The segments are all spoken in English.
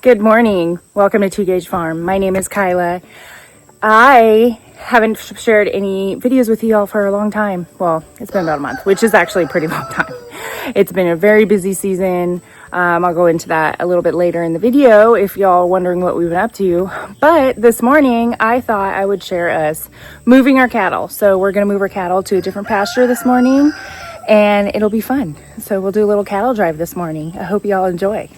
Good morning. Welcome to Two Gauge Farm. My name is Kyla. I haven't shared any videos with you all for a long time. Well, it's been about a month, which is actually a pretty long time. It's been a very busy season. I'll go into that a little bit later in the video if y'all are wondering what we've been up to. But this morning, I thought I would share us moving our cattle. So we're going to move our cattle to a different pasture this morning, and it'll be fun. So we'll do a little cattle drive this morning. I hope y'all enjoy.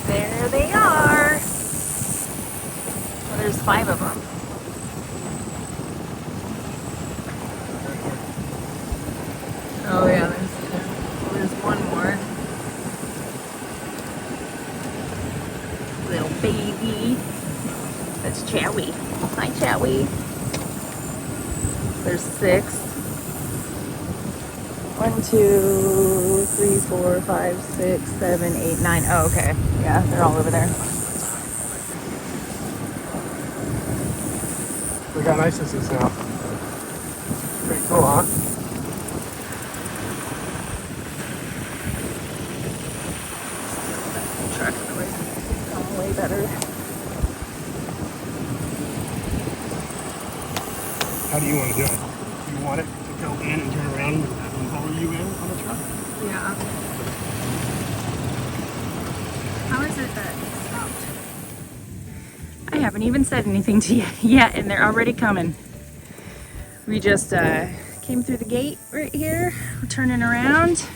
There they are. Well, there's 5 of them. Oh yeah, there's one more. Little baby. That's Chowie. Hi, Chowie. There's 6. 1, 2, 3, 4, 5, 6, 7, 8, 9. Oh, okay. Yeah, they're all over there. Look how nice this is now. Pretty cool, huh? Truck noise. Way better. How do you want to do it? Do you want it to go in and turn around and follow you in on the truck? Yeah. How is it that it stopped? I haven't even said anything to you yet, and they're already coming. We just came through the gate right here. We're turning around.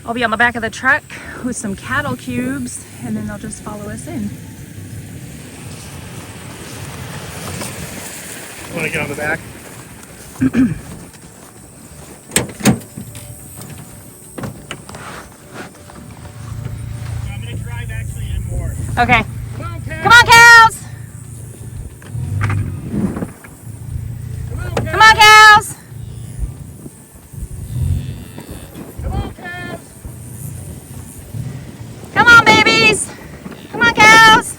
I'll be on the back of the truck with some cattle cubes, and then they'll just follow us in. Want to get on the back? I'm going to drive actually in more. Okay. Come on, cows! Come on, cows! Come on, cows! Come on, cows! Come on, cows! Come on, babies! Come on, cows!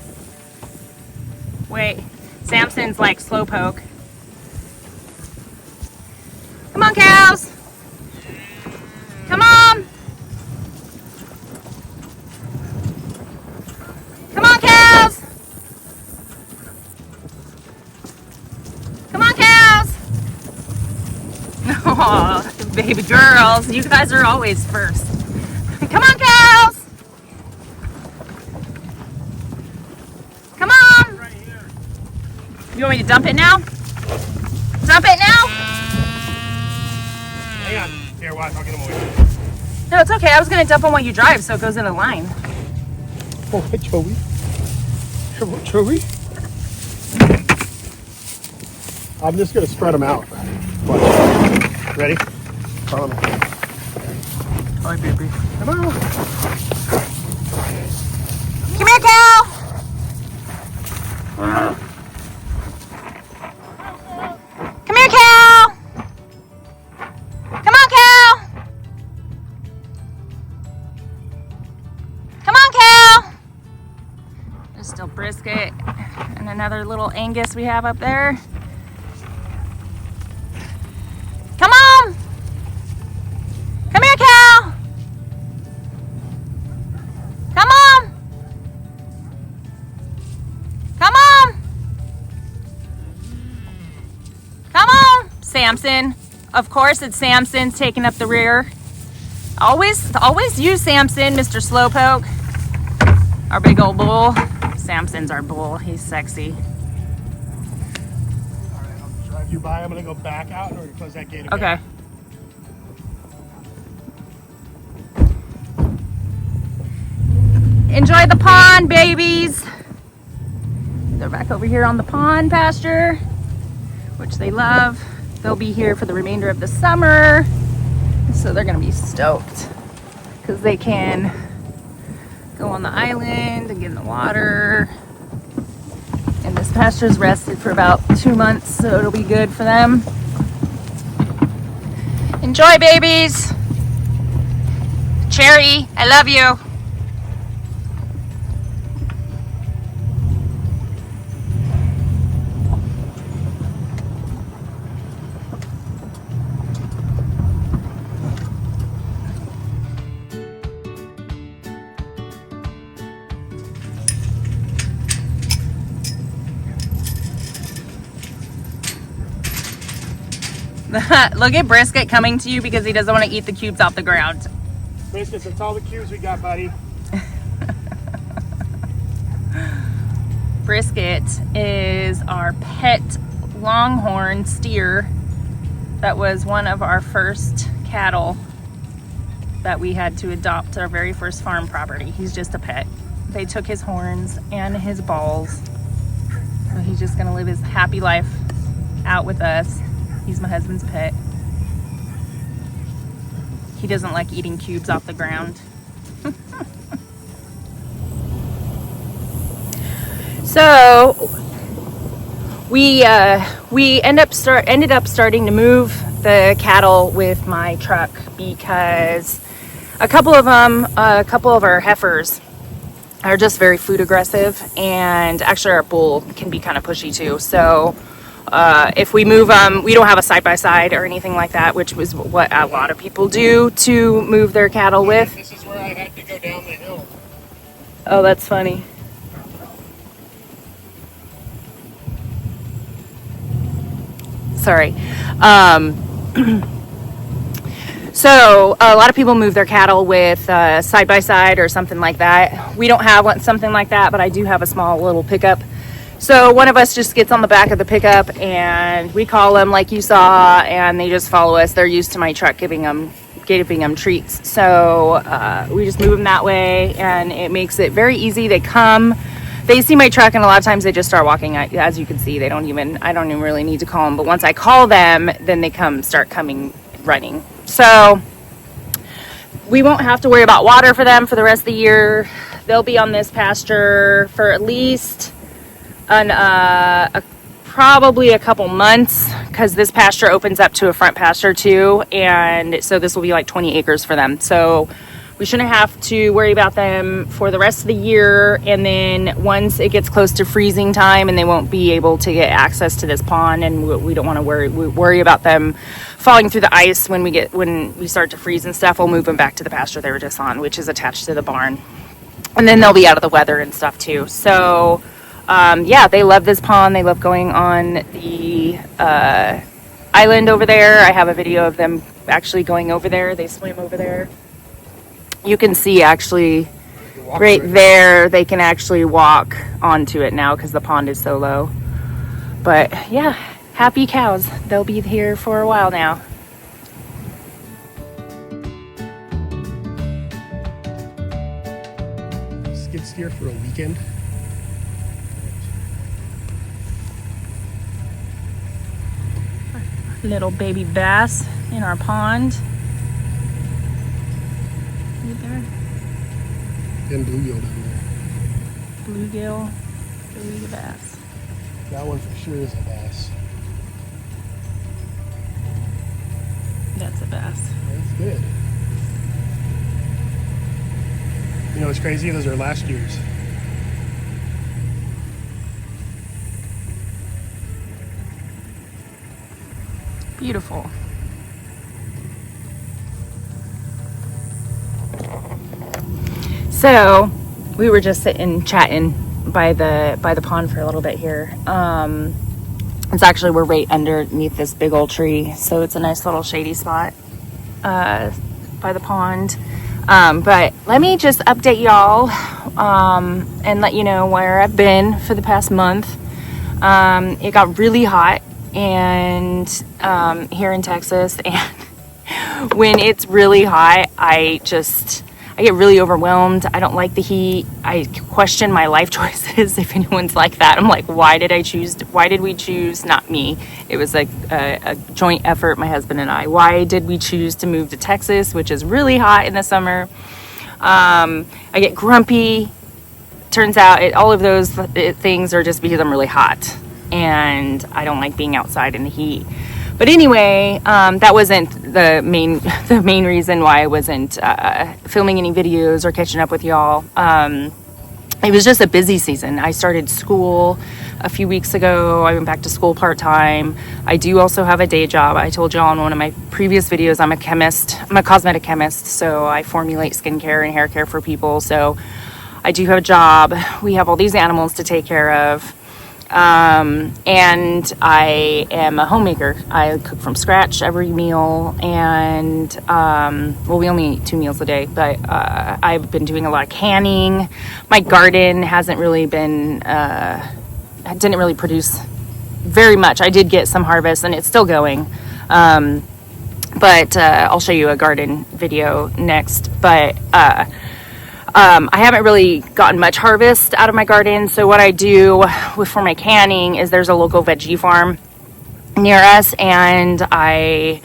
Wait, Samson's like slowpoke. Come on, cows! Come on! Come on, cows! Come on, cows! Oh, baby girls, you guys are always first. Come on, cows! Come on! Right here. You want me to dump it now? Dump it now? Hang on. Here, watch. I'll get them away. No, it's okay. I was gonna dump them while you drive, so it goes in a line. Oh, hey, Joey. Come on, Joey. I'm just going to spread them out. Watch. Ready? Follow me. Hi, baby. Come on. Come here, cow! Come here, cow! Come on, cow! Come on, cow! There's still brisket and another little Angus we have up there. Come on! Come here, cow! Come on! Come on! Come on! Samson. Of course it's Samson taking up the rear. Always use Samson, Mr. Slowpoke. Our big old bull. Samson's our bull. He's sexy. you by. I'm gonna go back out in order to close that gate again. Okay. Enjoy the pond, babies. They're back over here on the pond pasture, which they love. They'll be here for the remainder of the summer. So they're gonna be stoked because they can go on the island and get in the water. And this pasture's rested for about 2 months, so it'll be good for them. Enjoy, babies. Cherry, I love you. Look at Brisket coming to you because he doesn't want to eat the cubes off the ground. Brisket, that's all the cubes we got, buddy. Brisket is our pet longhorn steer. That was one of our first cattle that we had to adopt our very first farm property. He's just a pet. They took his horns and his balls. So he's just gonna live his happy life out with us. He's my husband's pet. He doesn't like eating cubes off the ground. So we ended up starting to move the cattle with my truck because a couple of our heifers are just very food aggressive, and actually our bull can be kind of pushy too. So if we move them, we don't have a side-by-side or anything like that, which was what a lot of people do to move their cattle with. This is where I had to go down the hill. Oh, that's funny. Sorry. So a lot of people move their cattle with side-by-side or something like that. We don't have something like that, but I do have a small little pickup. So one of us just gets on the back of the pickup and we call them like you saw, and they just follow us. They're used to my truck giving them treats. So we just move them that way, and it makes it very easy. They come, they see my truck, and a lot of times they just start walking. As you can see, I don't even really need to call them. But once I call them, then they start coming running. So we won't have to worry about water for them for the rest of the year. They'll be on this pasture for at least probably a couple months, because this pasture opens up to a front pasture too, and so this will be like 20 acres for them. So we shouldn't have to worry about them for the rest of the year. And then once it gets close to freezing time and they won't be able to get access to this pond, and we don't want to worry about them falling through the ice when we start to freeze and stuff, we'll move them back to the pasture they were just on, which is attached to the barn. And then they'll be out of the weather and stuff too. So yeah, they love this pond. They love going on the island over there. I have a video of them actually going over there. They swim over there. You can see actually right there, they can actually walk onto it now because the pond is so low. But yeah, happy cows. They'll be here for a while now. Skid steer for a weekend. Little baby bass in our pond. Right there. And bluegill down there. Bluegill, baby bass. That one for sure is a bass. That's a bass. That's good. You know what's crazy? Those are last year's. Beautiful. So we were just sitting chatting by the pond for a little bit here. It's actually, we're right underneath this big old tree, so it's a nice little shady spot by the pond. But let me just update y'all and let you know where I've been for the past month. It got really hot and here in Texas, and when it's really hot, I get really overwhelmed. I don't like the heat. I question my life choices. If anyone's like that, I'm like, why did we choose, not me. It was like a joint effort, my husband and I. Why did we choose to move to Texas, which is really hot in the summer? I get grumpy. Turns out all of those things are just because I'm really hot and I don't like being outside in the heat. But anyway, that wasn't the main reason why I wasn't filming any videos or catching up with y'all. It was just a busy season. I started school a few weeks ago. I went back to school part-time. I do also have a day job. I told y'all in one of my previous videos, I'm a chemist. I'm a cosmetic chemist, so I formulate skincare and hair care for people. So I do have a job. We have all these animals to take care of. And I am a homemaker. I cook from scratch every meal, and well, we only eat 2 meals a day, but I've been doing a lot of canning. My garden hasn't really been didn't really produce very much. I did get some harvest, and it's still going, but I'll show you a garden video next. But I haven't really gotten much harvest out of my garden. So what I do for my canning is there's a local veggie farm near us, and I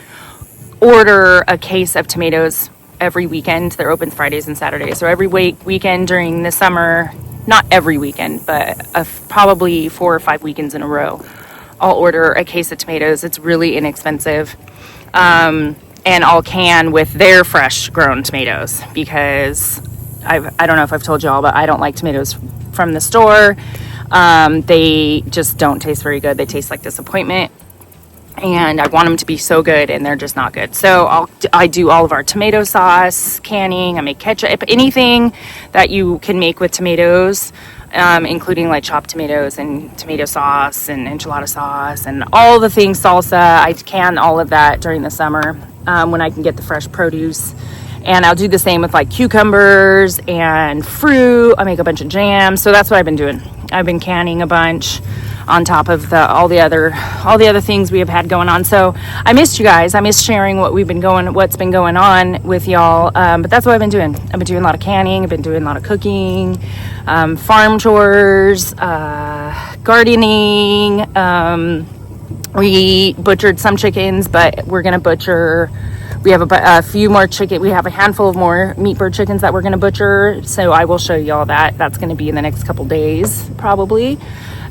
order a case of tomatoes every weekend. They're open Fridays and Saturdays. So every weekend during the summer, not every weekend, but probably 4 or 5 weekends in a row, I'll order a case of tomatoes. It's really inexpensive. And I'll can with their fresh grown tomatoes, because I don't know if I've told y'all, but I don't like tomatoes from the store. They just don't taste very good. They taste like disappointment, and I want them to be so good, and they're just not good. So I do all of our tomato sauce canning. I make ketchup, anything that you can make with tomatoes, including like chopped tomatoes and tomato sauce and enchilada sauce and all the things, salsa. I can all of that during the summer when I can get the fresh produce. And I'll do the same with like cucumbers and fruit. I make a bunch of jams. So that's what I've been doing. I've been canning a bunch on top of all the other things we have had going on. So I missed you guys. I missed sharing what's been going on with y'all. But that's what I've been doing. I've been doing a lot of canning. I've been doing a lot of cooking, farm chores, gardening. We butchered some chickens, but we're gonna butcher. We have a few more chicken. We have a handful of more meat bird chickens that we're going to butcher. So I will show you all that. That's going to be in the next couple days, probably.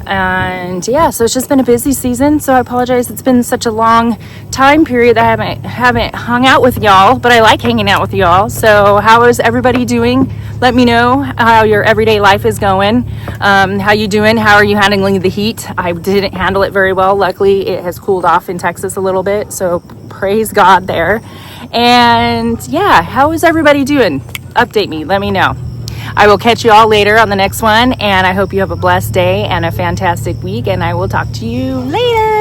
And yeah, so it's just been a busy season. So I apologize. It's been such a long time period that I haven't hung out with y'all, but I like hanging out with y'all. So how is everybody doing? Let me know how your everyday life is going. How you doing? How are you handling the heat? I didn't handle it very well. Luckily, it has cooled off in Texas a little bit. So praise God there. And yeah, how is everybody doing? Update me. Let me know. I will catch you all later on the next one. And I hope you have a blessed day and a fantastic week. And I will talk to you later.